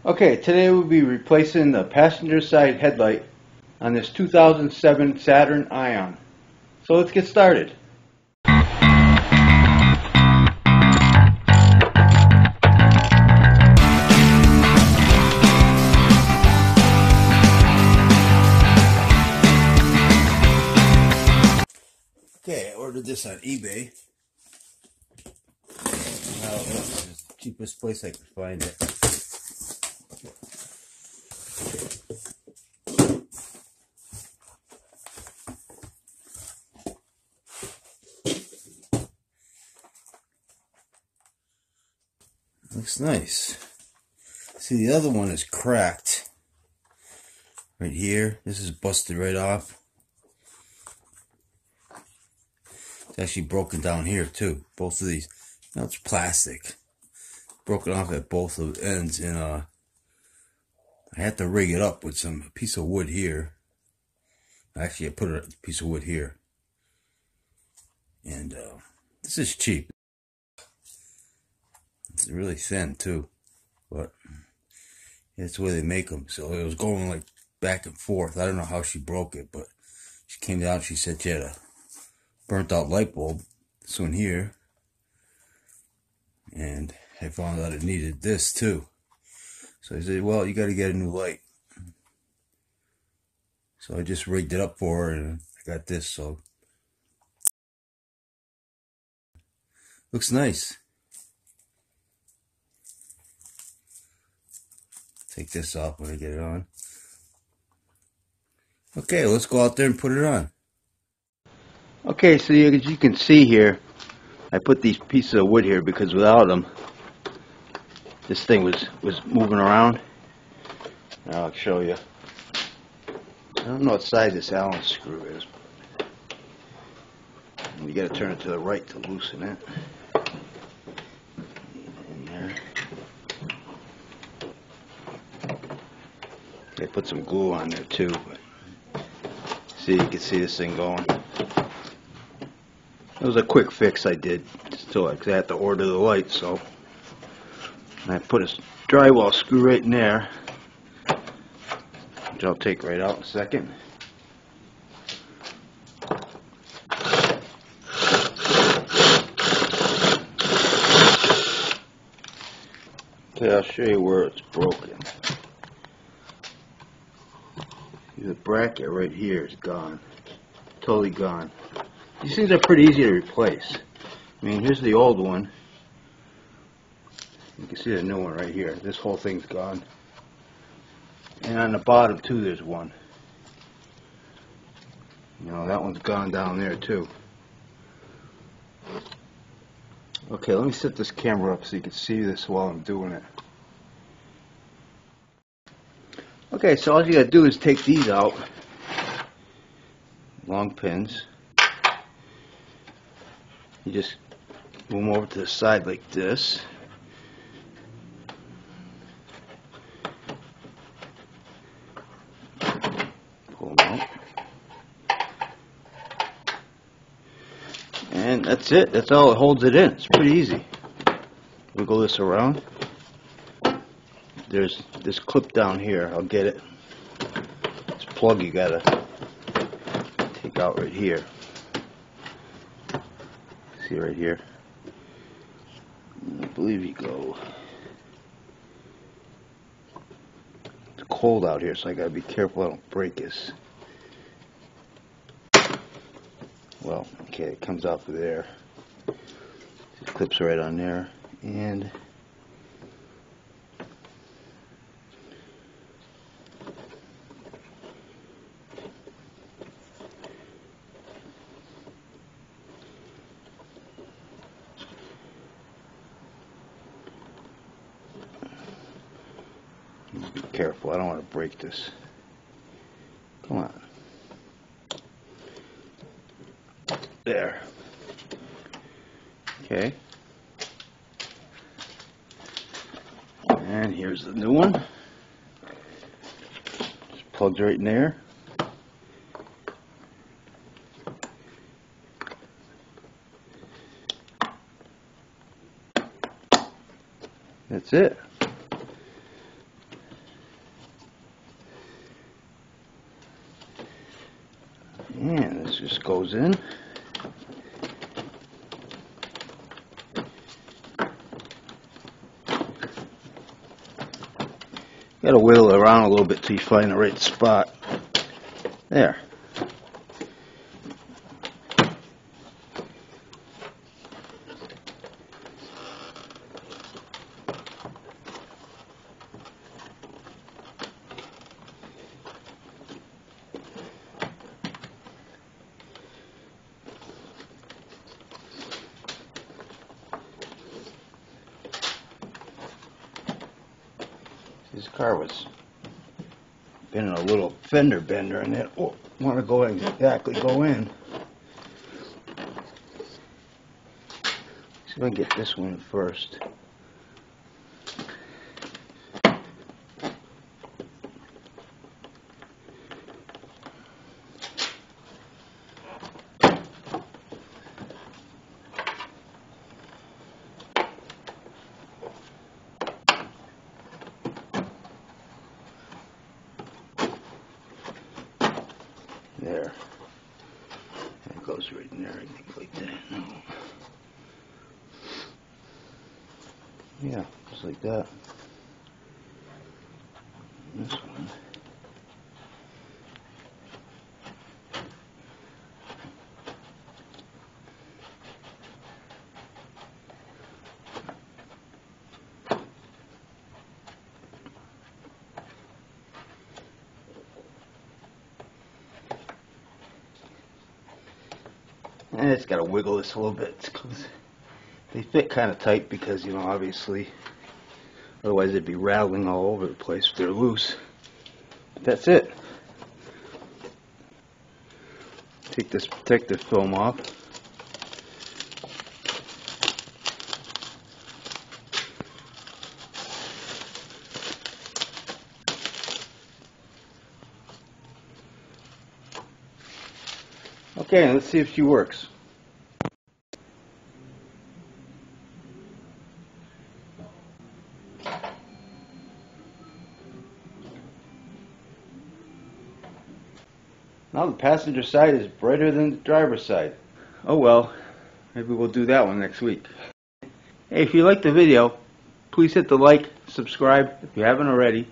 Okay, today we'll be replacing the passenger side headlight on this 2007 Saturn Ion. So let's get started. Okay, I ordered this on eBay. Now this is the cheapest place I could find it. Looks nice. See, the other one is cracked right here. This is busted right off. It's actually broken down here too. Both of these. Now it's plastic. Broken off at both of the ends, and I had to rig it up with some piece of wood here. Actually, I put a piece of wood here, and this is cheap. It's really thin too, but that's the way they make them. So it was going like back and forth. I don't know how she broke it, but she came down. She said she had a burnt out light bulb. This one here, and I found out it needed this too. So I said, well, you got to get a new light. So I just rigged it up for her, and I got this. So looks nice. Take this off when I get it on. Okay, let's go out there and put it on. Okay, so as you can see here, I put these pieces of wood here because without them, this thing was moving around. Now I'll show you. I don't know what size this Allen screw is. You got to turn it to the right to loosen it. In there. I put some glue on there too. But see, you can see this thing going. It was a quick fix I did. Still, I had to order the light, so I put a drywall screw right in there, which I'll take right out in a second. Okay, I'll show you where it's broken. The bracket right here is gone. Totally gone. These things are pretty easy to replace. I mean, here's the old one. You can see the new one right here. This whole thing's gone. And on the bottom too, there's one. You know, that one's gone down there too. Okay, let me set this camera up so you can see this while I'm doing it. Okay, so all you gotta do is take these out. Long pins. You just move them over to the side like this. Pull them out. And that's it. That's all it holds it in. It's pretty easy. Wiggle this around. There's this clip down here. I'll get it. This plug you gotta take out right here. See right here? I believe you go. It's cold out here, so I gotta be careful I don't break this. Well, okay, it comes off of there. It clips right on there, and be careful, I don't want to break this. Come on. There. Okay. And here's the new one. Just plugs right in there. That's it. goes in. Gotta wiggle it around a little bit till you find the right spot. There. This car was been in a little fender bender and it won't want to go exactly go in. See if I can get this one first. There. That goes right in there, I think, like that. No. Yeah, just like that. This one. And it's got to wiggle this a little bit. They fit kind of tight because, you know, obviously, otherwise they'd be rattling all over the place if they're loose. But that's it. Take this protective film off. Okay, let's see if she works. Now the passenger side is brighter than the driver's side. Oh well, maybe we'll do that one next week. Hey, if you liked the video, please hit the like, subscribe if you haven't already,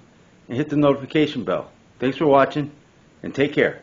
and hit the notification bell. Thanks for watching, and take care.